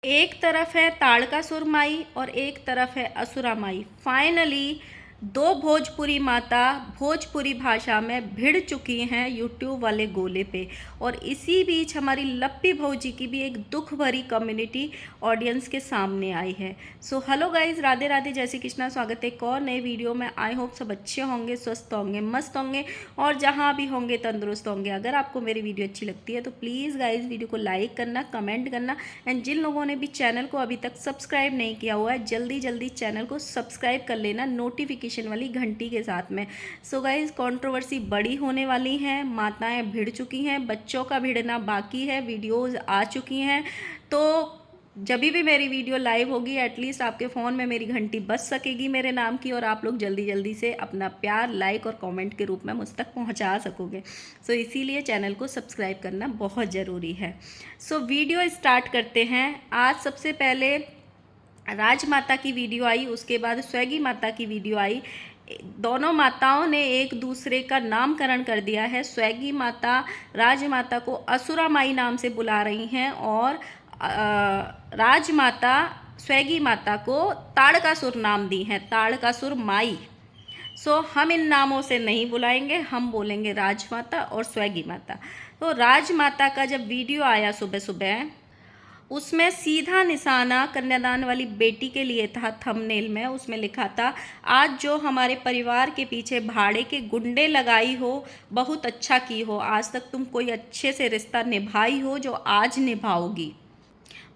एक तरफ है ताड़कासुर माई और एक तरफ है असुरा माई। फाइनली दो भोजपुरी माता भोजपुरी भाषा में भिड़ चुकी हैं यूट्यूब वाले गोले पे। और इसी बीच हमारी लप्पी भौजी की भी एक दुख भरी कम्युनिटी ऑडियंस के सामने आई है। So hello guys, Radhe Radhe, जय श्री कृष्णा। स्वागत है एक और नए वीडियो में। आई होप सब अच्छे होंगे, स्वस्थ होंगे, मस्त होंगे और जहाँ भी होंगे तंदुरुस्त होंगे। अगर आपको मेरी वीडियो अच्छी लगती है तो प्लीज़ गाइज वीडियो को लाइक करना, कमेंट करना एंड जिन लोगों ने भी चैनल को अभी तक सब्सक्राइब नहीं किया हुआ है जल्दी जल्दी चैनल को सब्सक्राइब कर लेना नोटिफिकेशन वाली घंटी के साथ में। सो गाइज, कंट्रोवर्सी बड़ी होने वाली है, माताएं भिड़ चुकी हैं, बच्चों का भिड़ना बाकी है, वीडियोस आ चुकी हैं। तो जब भी मेरी वीडियो लाइव होगी एटलीस्ट आपके फ़ोन में मेरी घंटी बज सकेगी मेरे नाम की और आप लोग जल्दी जल्दी से अपना प्यार लाइक और कमेंट के रूप में मुझ तक पहुंचा सकोगे। सो इसीलिए चैनल को सब्सक्राइब करना बहुत ज़रूरी है। सो वीडियो स्टार्ट करते हैं। आज सबसे पहले राजमाता की वीडियो आई, उसके बाद स्वैगी माता की वीडियो आई। दोनों माताओं ने एक दूसरे का नामकरण कर दिया है। स्वैगी माता राजमाता को असुरा माई नाम से बुला रही हैं और राजमाता स्वैगी माता को ताड़कासुर नाम दी हैं, ताड़कासुर माई। सो हम इन नामों से नहीं बुलाएंगे, हम बोलेंगे राजमाता और स्वैगी माता। तो राजमाता का जब वीडियो आया सुबह सुबह, उसमें सीधा निशाना कन्यादान वाली बेटी के लिए था। थंबनेल में उसमें लिखा था, आज जो हमारे परिवार के पीछे भाड़े के गुंडे लगाई हो बहुत अच्छा की हो, आज तक तुम कोई अच्छे से रिश्ता निभाई हो जो आज निभाओगी।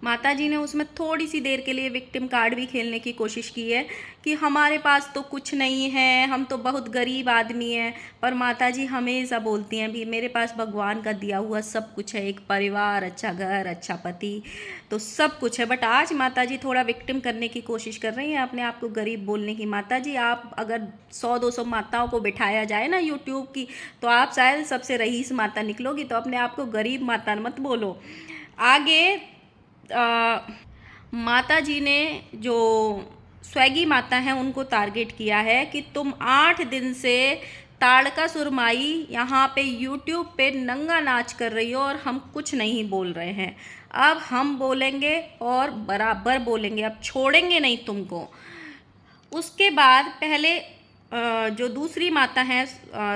माता जी ने उसमें थोड़ी सी देर के लिए विक्टिम कार्ड भी खेलने की कोशिश की है कि हमारे पास तो कुछ नहीं है, हम तो बहुत गरीब आदमी हैं। पर माता जी हमेशा बोलती हैं भी मेरे पास भगवान का दिया हुआ सब कुछ है, एक परिवार, अच्छा घर, अच्छा पति, तो सब कुछ है। बट आज माता जी थोड़ा विक्टिम करने की कोशिश कर रही हैं, अपने आप को गरीब बोलने की। माता जी, आप अगर 100-200 माताओं को बिठाया जाए ना यूट्यूब की तो आप शायद सबसे रईस माता निकलोगी, तो अपने आप को गरीब माता मत बोलो। आगे माता जी ने जो स्वैगी माता हैं उनको टारगेट किया है कि तुम 8 दिन से ताड़कासुर माई यहाँ पे यूट्यूब पे नंगा नाच कर रही हो और हम कुछ नहीं बोल रहे हैं। अब हम बोलेंगे और बराबर बोलेंगे, अब छोड़ेंगे नहीं तुमको। उसके बाद पहले जो दूसरी माता हैं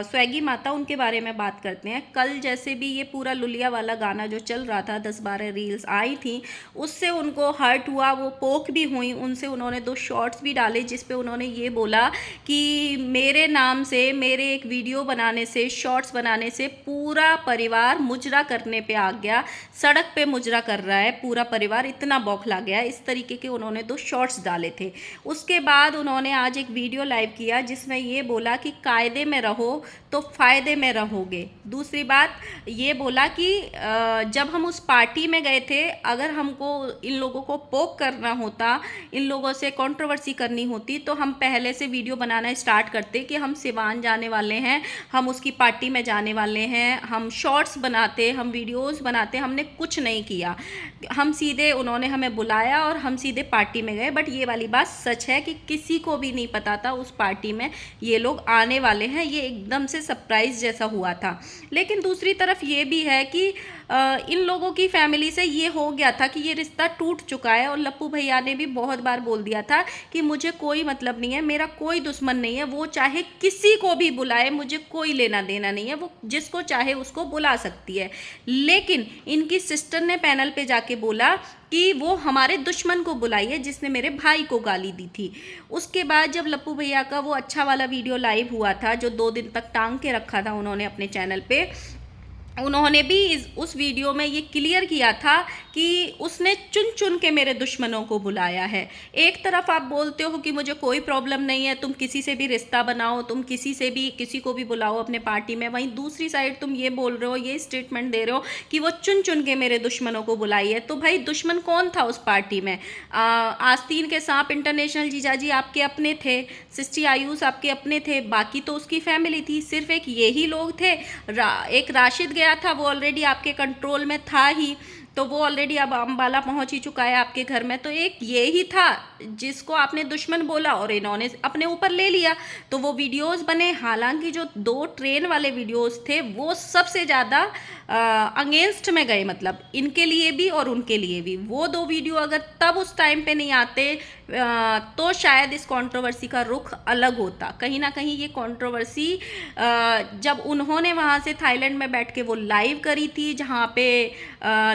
स्वैगी माता, उनके बारे में बात करते हैं। कल जैसे भी ये पूरा लुलिया वाला गाना जो चल रहा था, 10-12 रील्स आई थी, उससे उनको हर्ट हुआ, वो पोक भी हुई। उनसे उन्होंने 2 शॉर्ट्स भी डाले जिस पे उन्होंने ये बोला कि मेरे नाम से, मेरे एक वीडियो बनाने से, शॉर्ट्स बनाने से पूरा परिवार मुजरा करने पे आ गया, सड़क पे मुजरा कर रहा है पूरा परिवार, इतना बौखला गया। इस तरीके के उन्होंने 2 शॉर्ट्स डाले थे। उसके बाद उन्होंने आज एक वीडियो लाइव किया जिसमें ये बोला कि कायदे में रहो तो फ़ायदे में रहोगे। दूसरी बात ये बोला कि जब हम उस पार्टी में गए थे, अगर हमको इन लोगों को पोक करना होता, इन लोगों से कंट्रोवर्सी करनी होती, तो हम पहले से वीडियो बनाना स्टार्ट करते कि हम सिवान जाने वाले हैं, हम उसकी पार्टी में जाने वाले हैं, हम शॉर्ट्स बनाते, हम वीडियोस बनाते। हमने कुछ नहीं किया, हम सीधे, उन्होंने हमें बुलाया और हम सीधे पार्टी में गए। बट ये वाली बात सच है कि किसी को भी नहीं पता था उस पार्टी में ये लोग आने वाले हैं, ये एकदम से सरप्राइज जैसा हुआ था। लेकिन दूसरी तरफ ये भी है कि इन लोगों की फैमिली से ये हो गया था कि ये रिश्ता टूट चुका है। और लप्पू भैया ने भी बहुत बार बोल दिया था कि मुझे कोई मतलब नहीं है, मेरा कोई दुश्मन नहीं है, वो चाहे किसी को भी बुलाए, मुझे कोई लेना देना नहीं है, वो जिसको चाहे उसको बुला सकती है। लेकिन इनकी सिस्टर ने पैनल पे जाके बोला कि वो हमारे दुश्मन को बुलाई है जिसने मेरे भाई को गाली दी थी। उसके बाद जब लप्पू भैया का वो अच्छा वाला वीडियो लाइव हुआ था जो 2 दिन तक टांग के रखा था उन्होंने अपने चैनल पे, उन्होंने भी उस वीडियो में ये क्लियर किया था कि उसने चुन चुन के मेरे दुश्मनों को बुलाया है। एक तरफ आप बोलते हो कि मुझे कोई प्रॉब्लम नहीं है, तुम किसी से भी रिश्ता बनाओ, तुम किसी को भी बुलाओ अपने पार्टी में, वहीं दूसरी साइड तुम ये बोल रहे हो, ये स्टेटमेंट दे रहे हो कि वो चुन चुन के मेरे दुश्मनों को बुलाई है। तो भाई दुश्मन कौन था उस पार्टी में? आस्तीन के सांप इंटरनेशनल जीजाजी आपके अपने थे, सिस्टी आयुष आपके अपने थे, बाकी तो उसकी फैमिली थी। सिर्फ एक यही लोग थे। एक राशिद गया था, वो ऑलरेडी आपके कंट्रोल में था ही। तो वो ऑलरेडी अब अम्बाला पहुंच ही चुका है आपके घर में। तो एक ये ही था जिसको आपने दुश्मन बोला और इन्होंने अपने ऊपर ले लिया, तो वो वीडियोस बने। हालांकि जो 2 ट्रेन वाले वीडियोस थे वो सबसे ज़्यादा अगेंस्ट में गए, मतलब इनके लिए भी और उनके लिए भी। वो 2 वीडियो अगर तब उस टाइम पे नहीं आते तो शायद इस कंट्रोवर्सी का रुख अलग होता। कहीं ना कहीं ये कंट्रोवर्सी जब उन्होंने वहाँ से थाईलैंड में बैठ के वो लाइव करी थी, जहाँ पे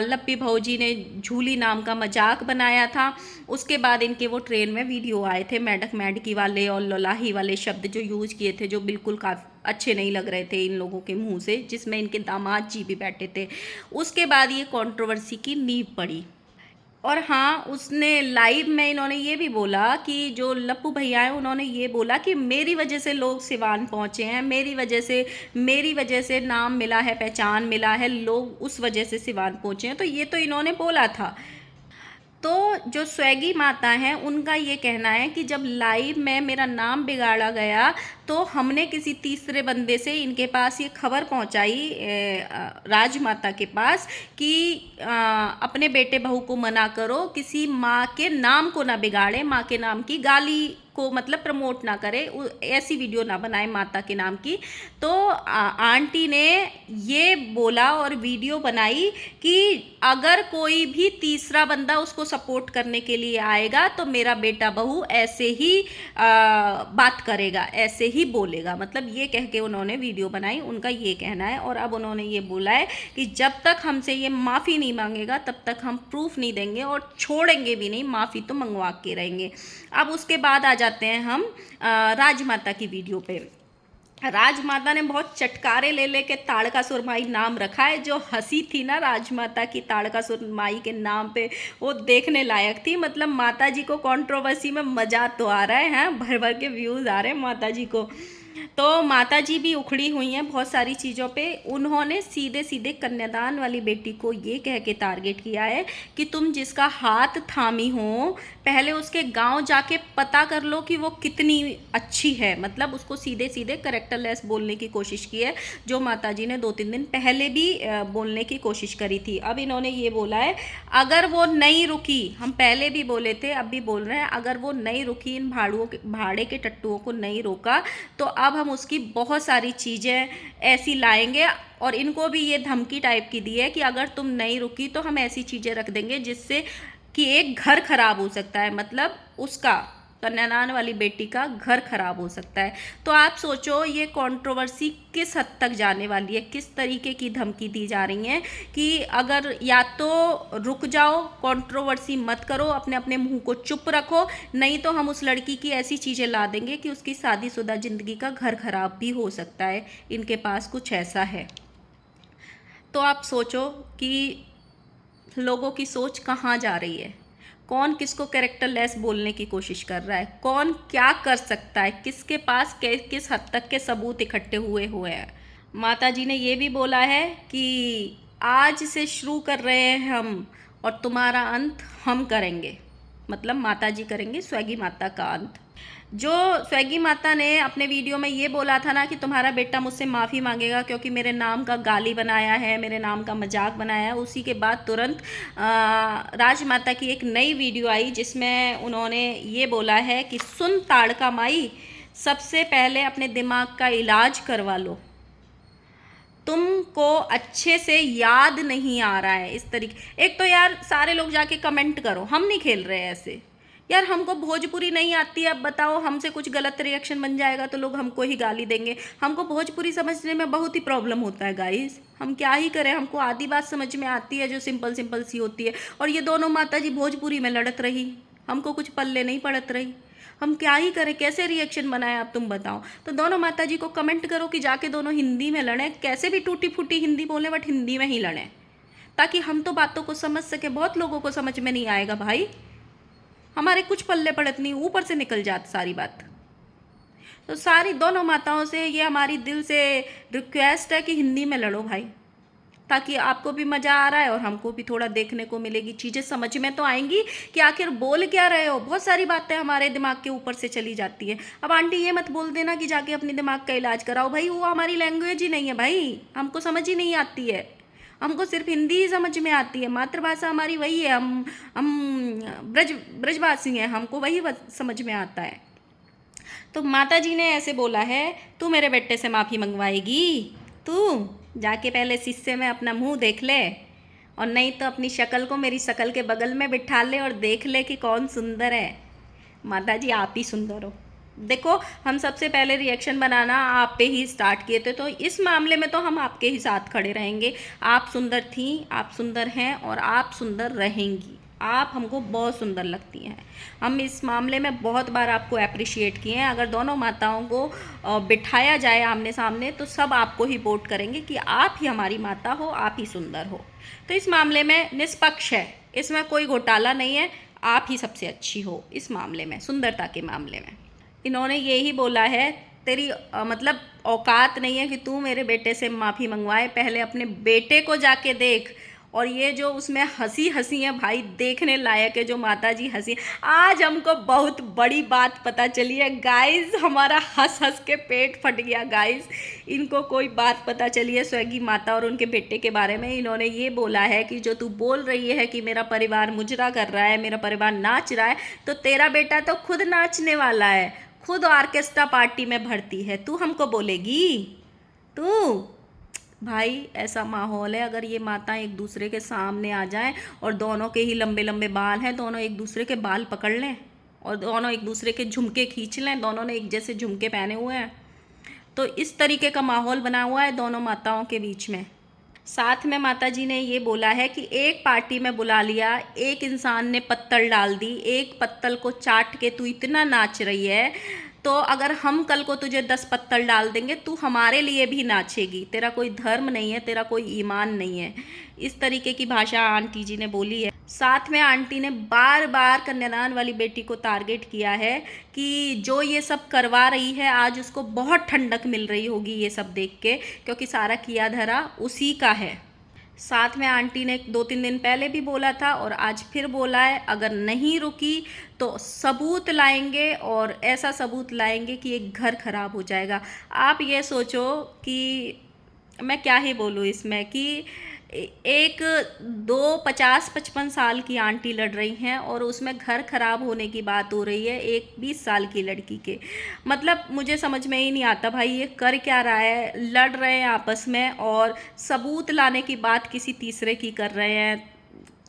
लप्पी भौजी ने झूली नाम का मजाक बनाया था, उसके बाद इनके वो ट्रेन में वीडियो आए थे मैडक मैडकी वाले और लोलाही वाले शब्द जो यूज़ किए थे, जो बिल्कुल काफ़ी अच्छे नहीं लग रहे थे इन लोगों के मुंह से, जिसमें इनके दामाद जी भी बैठे थे। उसके बाद ये कंट्रोवर्सी की नींव पड़ी। और हाँ, उसने लाइव में इन्होंने ये भी बोला कि जो लप्पू भैया हैं उन्होंने ये बोला कि मेरी वजह से लोग सिवान पहुँचे हैं, मेरी वजह से नाम मिला है, पहचान मिला है, लोग उस वजह से सिवान पहुँचे हैं। तो ये तो इन्होंने बोला था। तो जो स्वैगी माता हैं उनका ये कहना है कि जब लाइव में मेरा नाम बिगाड़ा गया तो हमने किसी तीसरे बंदे से इनके पास ये खबर पहुंचाई, राजमाता के पास, कि अपने बेटे बहू को मना करो, किसी माँ के नाम को ना बिगाड़े, माँ के नाम की गाली को मतलब प्रमोट ना करे, ऐसी वीडियो ना बनाए माता के नाम की। तो आंटी ने ये बोला और वीडियो बनाई कि अगर कोई भी तीसरा बंदा उसको सपोर्ट करने के लिए आएगा तो मेरा बेटा बहू ऐसे ही बात करेगा, ऐसे ही बोलेगा, मतलब ये कह के उन्होंने वीडियो बनाई। उनका ये कहना है। और अब उन्होंने ये बोला है कि जब तक हमसे ये माफ़ी नहीं मांगेगा तब तक हम प्रूफ नहीं देंगे और छोड़ेंगे भी नहीं, माफ़ी तो मंगवा के रहेंगे। अब उसके बाद आ जाते हैं हम राजमाता की वीडियो पे। राजमाता ने बहुत चटकारे ले लेके ताड़का सुरमाई नाम रखा है। जो हंसी थी ना राजमाता की ताड़का सुरमाई के नाम पे, वो देखने लायक थी। मतलब माता जी को कंट्रोवर्सी में मजा तो आ रहा है, हैं भर भर के व्यूज़ आ रहे हैं माता जी को। तो माता जी भी उखड़ी हुई हैं बहुत सारी चीज़ों पे। उन्होंने सीधे सीधे कन्यादान वाली बेटी को ये कह के टारगेट किया है कि तुम जिसका हाथ थामी हो पहले उसके गांव जाके पता कर लो कि वो कितनी अच्छी है। मतलब उसको सीधे सीधे करेक्टरलेस बोलने की कोशिश की है, जो माता जी ने 2-3 दिन पहले भी बोलने की कोशिश करी थी। अब इन्होंने ये बोला है अगर वो नहीं रुकी, हम पहले भी बोले थे अब भी बोल रहे हैं, अगर वो नहीं रुकी, इन भाड़े के टट्टुओं को नहीं रोका, तो अब हम उसकी बहुत सारी चीज़ें ऐसी लाएंगे। और इनको भी ये धमकी टाइप की दी है कि अगर तुम नहीं रुकी तो हम ऐसी चीज़ें रख देंगे जिससे कि एक घर खराब हो सकता है, मतलब उसका, कन्यादान वाली बेटी का घर खराब हो सकता है। तो आप सोचो ये कंट्रोवर्सी किस हद तक जाने वाली है, किस तरीके की धमकी दी जा रही है कि अगर या तो रुक जाओ, कंट्रोवर्सी मत करो, अपने अपने मुंह को चुप रखो, नहीं तो हम उस लड़की की ऐसी चीज़ें ला देंगे कि उसकी शादीशुदा ज़िंदगी का घर खराब भी हो सकता है। इनके पास कुछ ऐसा है। तो आप सोचो कि लोगों की सोच कहाँ जा रही है, कौन किसको कैरेक्टरलेस बोलने की कोशिश कर रहा है, कौन क्या कर सकता है, किसके पास किस हद तक के सबूत इकट्ठे हुए हैं। माता जी ने ये भी बोला है कि आज से शुरू कर रहे हैं हम और तुम्हारा अंत हम करेंगे, मतलब माता जी करेंगे स्वैगी माता का अंत। जो स्वैगी माता ने अपने वीडियो में ये बोला था ना कि तुम्हारा बेटा मुझसे माफ़ी मांगेगा क्योंकि मेरे नाम का गाली बनाया है, मेरे नाम का मजाक बनाया है, उसी के बाद तुरंत राजमाता की एक नई वीडियो आई जिसमें उन्होंने ये बोला है कि सुन ताड़का माई, सबसे पहले अपने दिमाग का इलाज करवा लो, तुमको अच्छे से याद नहीं आ रहा है इस तरीके। एक तो यार सारे लोग जाके कमेंट करो, हम नहीं खेल रहे ऐसे यार, हमको भोजपुरी नहीं आती है, अब बताओ हमसे कुछ गलत रिएक्शन बन जाएगा तो लोग हमको ही गाली देंगे। हमको भोजपुरी समझने में बहुत ही प्रॉब्लम होता है गाइस, हम क्या ही करें, हमको आधी बात समझ में आती है जो सिंपल सिंपल सी होती है। और ये दोनों माता जी भोजपुरी में लड़त रही, हमको कुछ पल्ले नहीं पड़त रही, हम क्या ही करें, कैसे रिएक्शन बनाए आप तुम बताओ। तो दोनों माता जी को कमेंट करो कि जाके दोनों हिंदी में लड़ें, कैसे भी टूटी फूटी हिंदी बोलें बट हिंदी में ही लड़ें, ताकि हम तो बातों को समझ सके। बहुत लोगों को समझ में नहीं आएगा भाई, हमारे कुछ पल्ले पड़त नहीं, ऊपर से निकल जात सारी बात। तो सारी दोनों माताओं से ये हमारी दिल से रिक्वेस्ट है कि हिंदी में लड़ो भाई, ताकि आपको भी मज़ा आ रहा है और हमको भी थोड़ा देखने को मिलेगी, चीज़ें समझ में तो आएंगी कि आखिर बोल क्या रहे हो। बहुत सारी बातें हमारे दिमाग के ऊपर से चली जाती है। अब आंटी ये मत बोल देना कि जाके अपने दिमाग का इलाज कराओ, भाई वो हमारी लैंग्वेज ही नहीं है भाई, हमको समझ ही नहीं आती है। हमको सिर्फ हिंदी ही समझ में आती है, मातृभाषा हमारी वही है, हम ब्रजवासी हैं, हमको वही समझ में आता है। तो माता जी ने ऐसे बोला है, तू मेरे बेटे से माफ़ी मंगवाएगी? तू जाके पहले शीशे में अपना मुंह देख ले, और नहीं तो अपनी शक्ल को मेरी शक्ल के बगल में बिठा ले और देख ले कि कौन सुंदर है। माता जी आप ही सुंदर हो। देखो, हम सबसे पहले रिएक्शन बनाना आप पे ही स्टार्ट किए थे, तो इस मामले में तो हम आपके ही साथ खड़े रहेंगे। आप सुंदर थी, आप सुंदर हैं, और आप सुंदर रहेंगी। आप हमको बहुत सुंदर लगती हैं। हम इस मामले में बहुत बार आपको अप्रिशिएट किए हैं। अगर दोनों माताओं को बिठाया जाए आमने सामने तो सब आपको ही वोट करेंगे कि आप ही हमारी माता हो, आप ही सुंदर हो। तो इस मामले में निष्पक्ष है, इसमें कोई घोटाला नहीं है। आप ही सबसे अच्छी हो इस मामले में, सुंदरता के मामले में। इन्होंने ये ही बोला है, तेरी मतलब औकात नहीं है कि तू मेरे बेटे से माफ़ी मंगवाए, पहले अपने बेटे को जाके देख। और ये जो उसमें हंसी हंसी है भाई, देखने लायक है जो माता जी हंसी। आज हमको बहुत बड़ी बात पता चली है गाइस, हमारा हंस हंस के पेट फट गया गाइस। इनको कोई बात पता चली है स्वर्गीय माता और उनके बेटे के बारे में। इन्होंने ये बोला है कि जो तू बोल रही है कि मेरा परिवार मुजरा कर रहा है, मेरा परिवार नाच रहा है, तो तेरा बेटा तो खुद नाचने वाला है, खुद ऑर्केस्ट्रा पार्टी में भर्ती है, तू हमको बोलेगी? तू भाई ऐसा माहौल है, अगर ये माताएं एक दूसरे के सामने आ जाएं और दोनों के ही लंबे लंबे बाल हैं, दोनों एक दूसरे के बाल पकड़ लें और दोनों एक दूसरे के झुमके खींच लें, दोनों ने एक जैसे झुमके पहने हुए हैं, तो इस तरीके का माहौल बना हुआ है दोनों माताओं के बीच में। साथ में माता जी ने ये बोला है कि एक पार्टी में बुला लिया, एक इंसान ने पत्तल डाल दी, एक पत्तल को चाट के तू इतना नाच रही है, तो अगर हम कल को तुझे 10 पत्तल डाल देंगे, तू हमारे लिए भी नाचेगी। तेरा कोई धर्म नहीं है, तेरा कोई ईमान नहीं है। इस तरीके की भाषा आंटी जी ने बोली है। साथ में आंटी ने बार बार कन्यादान वाली बेटी को टारगेट किया है कि जो ये सब करवा रही है, आज उसको बहुत ठंडक मिल रही होगी ये सब देख के, क्योंकि सारा किया धरा उसी का है। साथ में आंटी ने 2-3 दिन पहले भी बोला था और आज फिर बोला है, अगर नहीं रुकी तो सबूत लाएंगे, और ऐसा सबूत लाएंगे कि एक घर खराब हो जाएगा। आप ये सोचो कि मैं क्या ही बोलूँ इसमें, कि एक 50-55 साल की आंटी लड़ रही हैं और उसमें घर खराब होने की बात हो रही है एक 20 साल की लड़की के। मतलब मुझे समझ में ही नहीं आता भाई, ये कर क्या रहा है? लड़ रहे हैं आपस में और सबूत लाने की बात किसी तीसरे की कर रहे हैं,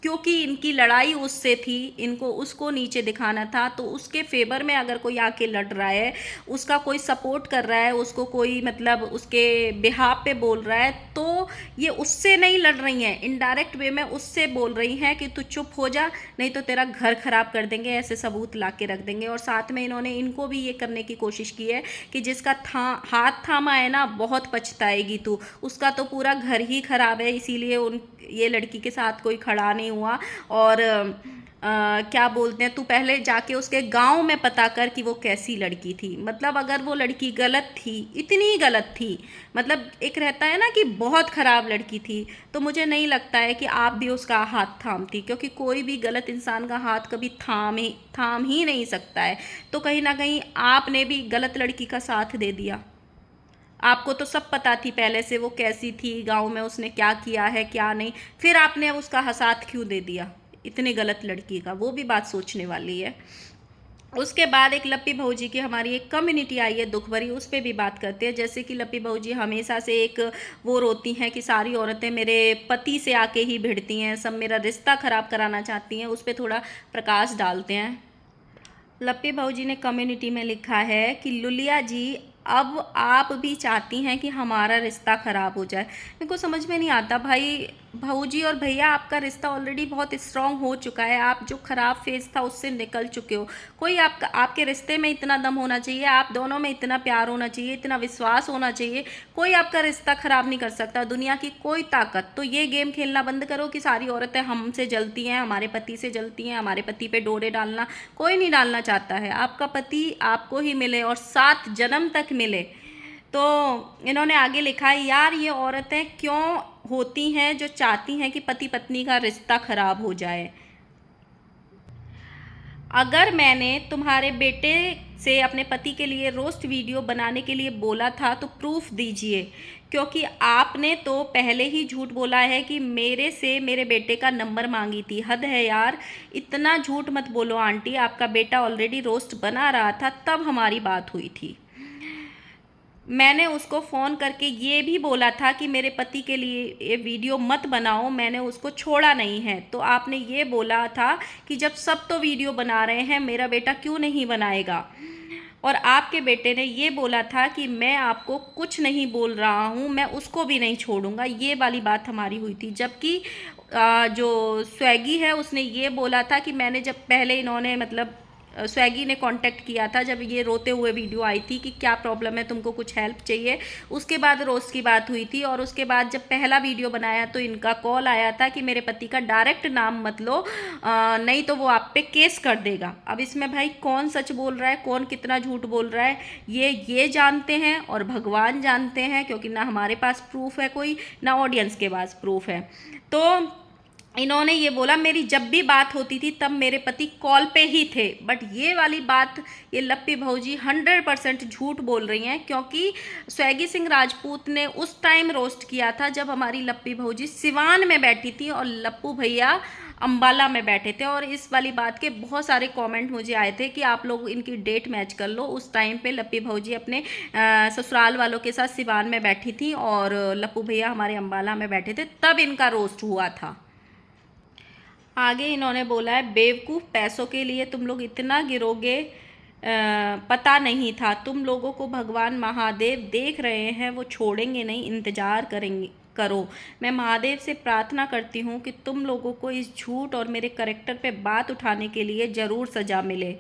क्योंकि इनकी लड़ाई उससे थी, इनको उसको नीचे दिखाना था। तो उसके फेवर में अगर कोई आके लड़ रहा है, उसका कोई सपोर्ट कर रहा है, उसको कोई मतलब उसके बिहाफ पे बोल रहा है, तो ये उससे नहीं लड़ रही हैं, इनडायरेक्ट वे में उससे बोल रही हैं कि तू चुप हो जा, नहीं तो तेरा घर खराब कर देंगे, ऐसे सबूत ला के रख देंगे। और साथ में इन्होंने इनको भी ये करने की कोशिश की है कि जिसका हाथ थामा है ना, बहुत पछताएगी तू, उसका तो पूरा घर ही खराब है, इसीलिए ये लड़की के साथ कोई खड़ा नहीं हुआ। और क्या बोलते हैं, तू पहले जाके उसके गांव में पता कर कि वो कैसी लड़की थी। मतलब अगर वो लड़की गलत थी, इतनी गलत थी, मतलब एक रहता है ना कि बहुत ख़राब लड़की थी, तो मुझे नहीं लगता है कि आप भी उसका हाथ थामती, क्योंकि कोई भी गलत इंसान का हाथ कभी थाम ही नहीं सकता है। तो कहीं ना कहीं आपने भी गलत लड़की का साथ दे दिया। आपको तो सब पता थी पहले से वो कैसी थी, गांव में उसने क्या किया है क्या नहीं, फिर आपने उसका साथ क्यों दे दिया इतनी गलत लड़की का? वो भी बात सोचने वाली है। उसके बाद एक लप्पी भौजी की हमारी एक कम्युनिटी आई है दुख भरी, उस पर भी बात करते हैं। जैसे कि लप्पी भौजी हमेशा से एक वो रोती हैं कि सारी औरतें मेरे पति से आके ही भिड़ती हैं, सब मेरा रिश्ता ख़राब कराना चाहती हैं। उस पर थोड़ा प्रकाश डालते हैं। लप्पी भौजी ने कम्युनिटी में लिखा है कि लुलिया जी, अब आप भी चाहती हैं कि हमारा रिश्ता ख़राब हो जाए। मेरे को समझ में नहीं आता भाई, भाऊजी और भैया, आपका रिश्ता ऑलरेडी बहुत स्ट्रांग हो चुका है, आप जो ख़राब फेज़ था उससे निकल चुके हो। कोई आपके रिश्ते में इतना दम होना चाहिए, आप दोनों में इतना प्यार होना चाहिए, इतना विश्वास होना चाहिए, कोई आपका रिश्ता ख़राब नहीं कर सकता, दुनिया की कोई ताकत। तो ये गेम खेलना बंद करो कि सारी औरतें हमसे जलती हैं, हमारे पति से जलती हैं, हमारे पति पे डोरे डालना कोई नहीं डालना चाहता है। आपका पति आपको ही मिले और 7 जन्म तक मिले। तो इन्होंने आगे लिखा है, यार ये औरतें क्यों होती हैं जो चाहती हैं कि पति पत्नी का रिश्ता खराब हो जाए। अगर मैंने तुम्हारे बेटे से अपने पति के लिए रोस्ट वीडियो बनाने के लिए बोला था तो प्रूफ दीजिए क्योंकि आपने तो पहले ही झूठ बोला है कि मेरे से मेरे बेटे का नंबर मांगी थी। हद है यार, इतना झूठ मत बोलो आंटी। आपका बेटा ऑलरेडी रोस्ट बना रहा था, तब हमारी बात हुई थी। मैंने उसको फ़ोन करके ये भी बोला था कि मेरे पति के लिए ये वीडियो मत बनाओ, मैंने उसको छोड़ा नहीं है। तो आपने ये बोला था कि जब सब तो वीडियो बना रहे हैं, मेरा बेटा क्यों नहीं बनाएगा। और आपके बेटे ने ये बोला था कि मैं आपको कुछ नहीं बोल रहा हूँ, मैं उसको भी नहीं छोड़ूंगा। ये वाली बात हमारी हुई थी। जबकि जो स्वेगी है उसने ये बोला था कि मैंने जब पहले इन्होंने मतलब स्वेगी ने कांटेक्ट किया था जब ये रोते हुए वीडियो आई थी कि क्या प्रॉब्लम है, तुमको कुछ हेल्प चाहिए। उसके बाद रोज़ की बात हुई थी और उसके बाद जब पहला वीडियो बनाया तो इनका कॉल आया था कि मेरे पति का डायरेक्ट नाम मत लो, नहीं तो वो आप पे केस कर देगा। अब इसमें भाई कौन सच बोल रहा है, कौन कितना झूठ बोल रहा है, ये जानते हैं और भगवान जानते हैं, क्योंकि ना हमारे पास प्रूफ है कोई, ना ऑडियंस के पास प्रूफ है। तो इन्होंने ये बोला मेरी जब भी बात होती थी तब मेरे पति कॉल पे ही थे। बट ये वाली बात ये लप्पी भौजी 100% झूठ बोल रही हैं, क्योंकि स्वेगी सिंह राजपूत ने उस टाइम रोस्ट किया था जब हमारी लप्पी भौजी सिवान में बैठी थी और लप्पू भैया अम्बाला में बैठे थे। और इस वाली बात के बहुत सारे कमेंट मुझे आए थे कि आप लोग इनकी डेट मैच कर लो। उस टाइम पे लप्पी भौजी अपने ससुराल वालों के साथ सिवान में बैठी थी और लप्पू भैया हमारे अम्बाला में बैठे थे, तब इनका रोस्ट हुआ था। आगे इन्होंने बोला है बेवकूफ़, पैसों के लिए तुम लोग इतना गिरोगे, पता नहीं था। तुम लोगों को भगवान महादेव देख रहे हैं, वो छोड़ेंगे नहीं, इंतज़ार करेंगे करो। मैं महादेव से प्रार्थना करती हूँ कि तुम लोगों को इस झूठ और मेरे करेक्टर पे बात उठाने के लिए ज़रूर सज़ा मिले।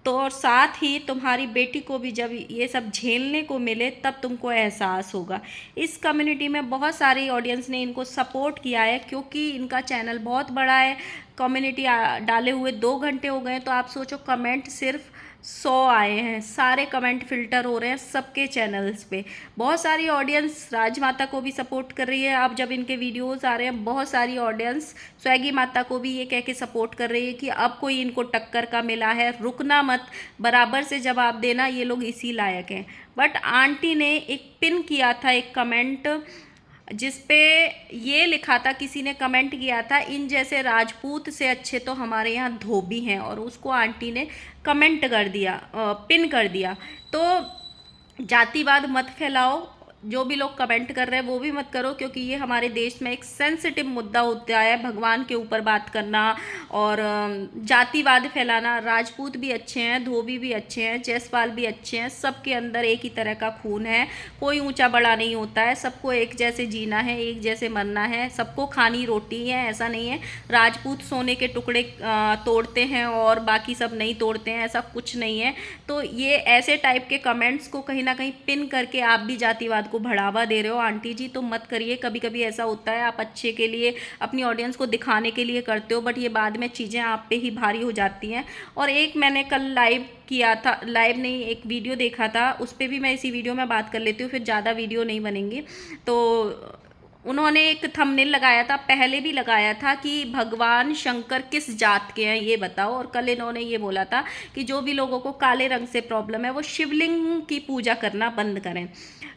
तो और साथ ही तुम्हारी बेटी को भी जब ये सब झेलने को मिले तब तुमको एहसास होगा। इस कम्युनिटी में बहुत सारी ऑडियंस ने इनको सपोर्ट किया है, क्योंकि इनका चैनल बहुत बड़ा है। कम्युनिटी डाले हुए 2 घंटे हो गए, तो आप सोचो कमेंट सिर्फ 100 आए हैं। सारे कमेंट फिल्टर हो रहे हैं सबके चैनल्स पे। बहुत सारी ऑडियंस राजमाता को भी सपोर्ट कर रही है। अब जब इनके वीडियोस आ रहे हैं, बहुत सारी ऑडियंस स्वेगी माता को भी ये कह के सपोर्ट कर रही है कि अब कोई इनको टक्कर का मिला है, रुकना मत, बराबर से जवाब देना, ये लोग इसी लायक हैं। बट आंटी ने एक पिन किया था एक कमेंट जिस पे ये लिखा था, किसी ने कमेंट किया था इन जैसे राजपूत से अच्छे तो हमारे यहाँ धोबी हैं, और उसको आंटी ने कमेंट कर दिया, पिन कर दिया। तो जातिवाद मत फैलाओ, जो भी लोग कमेंट कर रहे हैं वो भी मत करो, क्योंकि ये हमारे देश में एक सेंसिटिव मुद्दा होता है, भगवान के ऊपर बात करना और जातिवाद फैलाना। राजपूत भी अच्छे हैं, धोबी भी अच्छे हैं, जयसवाल भी अच्छे हैं, सबके अंदर एक ही तरह का खून है, कोई ऊंचा बड़ा नहीं होता है, सबको एक जैसे जीना है, एक जैसे मरना है, सबको खानी रोटी है। ऐसा नहीं है राजपूत सोने के टुकड़े तोड़ते हैं और बाकी सब नहीं तोड़ते हैं, ऐसा कुछ नहीं है। तो ये ऐसे टाइप के कमेंट्स को कहीं ना कहीं पिन करके आप भी जातिवाद को बढ़ावा दे रहे हो। आंटी जी तो मत करिए। कभी कभी ऐसा होता है आप अच्छे के लिए, अपनी ऑडियंस को दिखाने के लिए करते हो, बट ये बाद में चीज़ें आप पे ही भारी हो जाती हैं। और एक मैंने कल लाइव किया था, लाइव नहीं एक वीडियो देखा था, उस पर भी मैं इसी वीडियो में बात कर लेती हूँ, फिर ज़्यादा वीडियो नहीं बनेंगी। तो उन्होंने एक थंबनेल लगाया था, पहले भी लगाया था कि भगवान शंकर किस जात के हैं ये बताओ। और कल इन्होंने ये बोला था कि जो भी लोगों को काले रंग से प्रॉब्लम है वो शिवलिंग की पूजा करना बंद करें।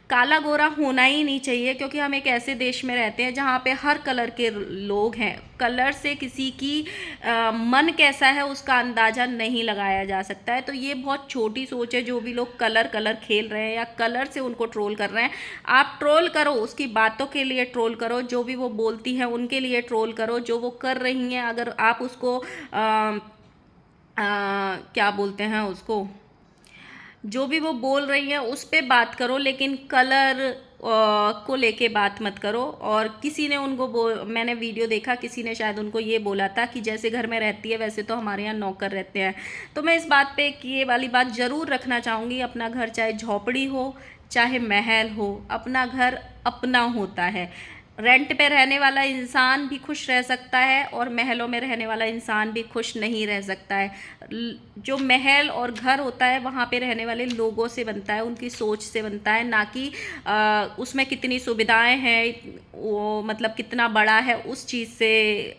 काला गोरा होना ही नहीं चाहिए, क्योंकि हम एक ऐसे देश में रहते हैं जहाँ पे हर कलर के लोग हैं। कलर से किसी की मन कैसा है उसका अंदाज़ा नहीं लगाया जा सकता है। तो ये बहुत छोटी सोच है, जो भी लोग कलर खेल रहे हैं या कलर से उनको ट्रोल कर रहे हैं, आप ट्रोल करो, उसकी बातों के लिए ट्रोल करो, जो भी वो बोलती हैं उनके लिए ट्रोल करो, जो वो कर रही हैं अगर आप उसको क्या बोलते हैं उसको, जो भी वो बोल रही हैं उस पे बात करो, लेकिन कलर को लेके बात मत करो। और किसी ने उनको मैंने वीडियो देखा, किसी ने शायद उनको ये बोला था कि जैसे घर में रहती है वैसे तो हमारे यहाँ नौकर रहते हैं। तो मैं इस बात पे ये वाली बात ज़रूर रखना चाहूँगी, अपना घर चाहे झोपड़ी हो चाहे महल हो, अपना घर अपना होता है। रेंट पे रहने वाला इंसान भी खुश रह सकता है और महलों में रहने वाला इंसान भी खुश नहीं रह सकता है। जो महल और घर होता है वहाँ पे रहने वाले लोगों से बनता है, उनकी सोच से बनता है, ना कि उसमें कितनी सुविधाएं हैं, वो मतलब कितना बड़ा है उस चीज़ से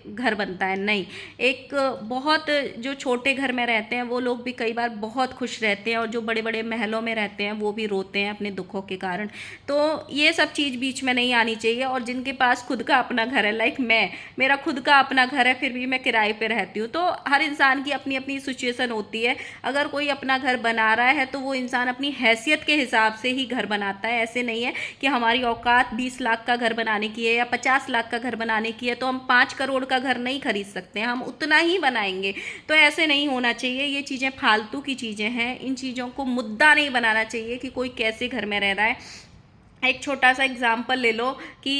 घर बनता है। नहीं, एक बहुत जो छोटे घर में रहते हैं वो लोग भी कई बार बहुत खुश रहते हैं, और जो बड़े बड़े महलों में रहते हैं वो भी रोते हैं अपने दुखों के कारण। तो ये सब चीज़ बीच में नहीं आनी चाहिए। और जिनके पास खुद का अपना घर है, लाइक मेरा खुद का अपना घर है फिर भी मैं किराए पे रहती हूँ, तो हर इंसान की अपनी अपनी सिचुएशन होती है। अगर कोई अपना घर बना रहा है तो वो इंसान अपनी हैसियत के हिसाब से ही घर बनाता है। ऐसे नहीं है कि हमारी औकात 20 लाख का घर बनाने की है या 50 लाख का घर बनाने की है तो हम 5 करोड़ का घर नहीं खरीद सकते, हम उतना ही बनाएंगे। तो ऐसे नहीं होना चाहिए, ये चीज़ें फालतू की चीज़ें हैं, इन चीज़ों को मुद्दा नहीं बनाना चाहिए कि कोई कैसे घर में रह रहा है। एक छोटा सा एग्जाम्पल ले लो कि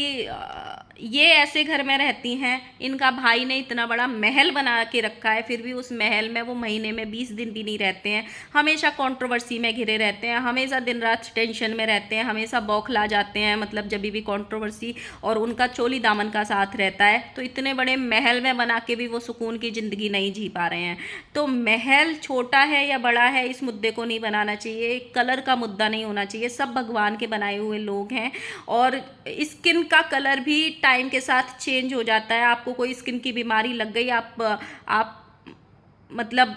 ये ऐसे घर में रहती हैं, इनका भाई ने इतना बड़ा महल बना के रखा है, फिर भी उस महल में वो महीने में 20 दिन भी नहीं रहते हैं, हमेशा कंट्रोवर्सी में घिरे रहते हैं, हमेशा दिन रात टेंशन में रहते हैं, हमेशा बौखला जाते हैं, मतलब जब भी कंट्रोवर्सी और उनका चोली दामन का साथ रहता है। तो इतने बड़े महल में बना के भी वो सुकून की ज़िंदगी नहीं जी पा रहे हैं। तो महल छोटा है या बड़ा है इस मुद्दे को नहीं बनाना चाहिए, कलर का मुद्दा नहीं होना चाहिए। सब भगवान के बनाए हुए लोग हैं, और स्किन का कलर भी टाइम के साथ चेंज हो जाता है। आपको कोई स्किन की बीमारी लग गई, आप मतलब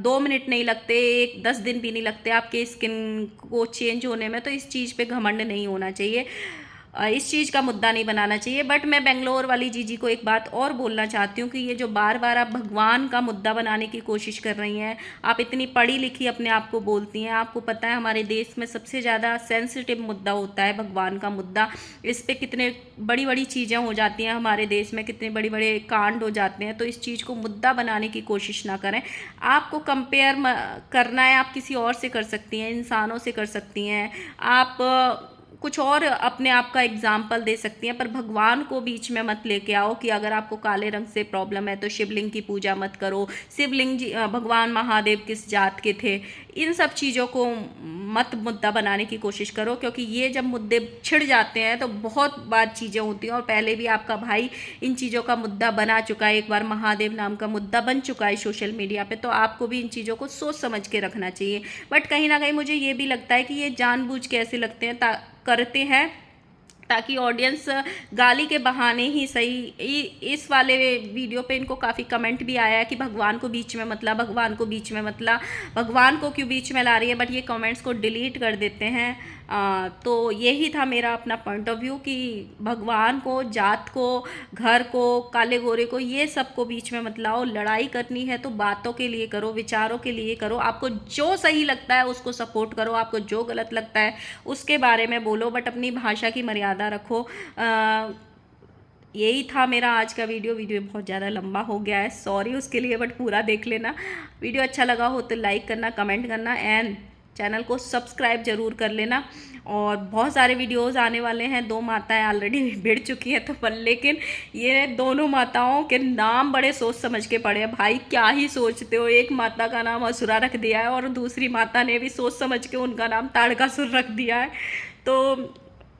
2 मिनट नहीं लगते, 10 दिन भी नहीं लगते आपके स्किन को चेंज होने में। तो इस चीज़ पे घमंड नहीं होना चाहिए, इस चीज़ का मुद्दा नहीं बनाना चाहिए। बट मैं बेंगलोर वाली जीजी को एक बात और बोलना चाहती हूँ कि ये जो बार बार आप भगवान का मुद्दा बनाने की कोशिश कर रही हैं, आप इतनी पढ़ी लिखी अपने आप को बोलती हैं, आपको पता है हमारे देश में सबसे ज़्यादा सेंसिटिव मुद्दा होता है भगवान का मुद्दा। इस पर कितने बड़ी बड़ी चीज़ें हो जाती हैं हमारे देश में, कितने बड़े बड़े कांड हो जाते हैं। तो इस चीज़ को मुद्दा बनाने की कोशिश ना करें। आपको कंपेयर करना है, आप किसी और से कर सकती हैं, इंसानों से कर सकती हैं, आप कुछ और अपने आप का एग्जाम्पल दे सकती हैं, पर भगवान को बीच में मत लेके आओ कि अगर आपको काले रंग से प्रॉब्लम है तो शिवलिंग की पूजा मत करो, शिवलिंग जी भगवान महादेव किस जात के थे, इन सब चीज़ों को मत मुद्दा बनाने की कोशिश करो। क्योंकि ये जब मुद्दे छिड़ जाते हैं तो बहुत बार चीज़ें होती हैं, और पहले भी आपका भाई इन चीज़ों का मुद्दा बना चुका है, एक बार महादेव नाम का मुद्दा बन चुका है सोशल मीडिया पे। तो आपको भी इन चीज़ों को सोच समझ के रखना चाहिए। बट कहीं ना कहीं मुझे ये भी लगता है कि ये जानबूझ के ऐसे लगते हैं करते हैं ताकि ऑडियंस गाली के बहाने ही सही। इस वाले वीडियो पे इनको काफ़ी कमेंट भी आया है कि भगवान को बीच में मतला, भगवान को बीच में मतला, भगवान को क्यों बीच में ला रही है। बट ये कमेंट्स को डिलीट कर देते हैं। तो यही था मेरा अपना पॉइंट ऑफ व्यू कि भगवान को, जात को, घर को, काले गोरे को, ये सब को बीच में मत लाओ। लड़ाई करनी है तो बातों के लिए करो, विचारों के लिए करो। आपको जो सही लगता है उसको सपोर्ट करो, आपको जो गलत लगता है उसके बारे में बोलो, बट अपनी भाषा की मर्यादा रखो। यही था मेरा आज का वीडियो बहुत ज़्यादा लंबा हो गया है, सॉरी उसके लिए, बट पूरा देख लेना। वीडियो अच्छा लगा हो तो लाइक करना, कमेंट करना, एंड चैनल को सब्सक्राइब जरूर कर लेना। और बहुत सारे वीडियोस आने वाले हैं। 2 माताएं ऑलरेडी भिड़ चुकी हैं, तो पर लेकिन ये दोनों माताओं के नाम बड़े सोच समझ के पड़े हैं। भाई क्या ही सोचते हो, एक माता का नाम असुरा रख दिया है और दूसरी माता ने भी सोच समझ के उनका नाम ताड़कासुर रख दिया है। तो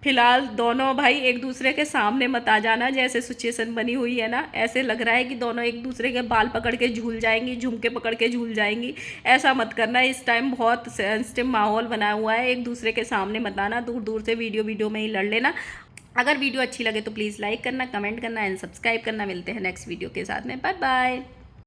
फिलहाल दोनों भाई एक दूसरे के सामने मत आ जाना, जैसे सिचुएशन बनी हुई है ना, ऐसे लग रहा है कि दोनों एक दूसरे के बाल पकड़ के झूल जाएंगी, झुमके पकड़ के झूल जाएंगी। ऐसा मत करना, इस टाइम बहुत सेंसिटिव माहौल बना हुआ है। एक दूसरे के सामने मत आना, दूर दूर से वीडियो में ही लड़ लेना। अगर वीडियो अच्छी लगे तो प्लीज़ लाइक करना, कमेंट करना एंड सब्सक्राइब करना। मिलते हैं नेक्स्ट वीडियो के साथ में, बाय बाय।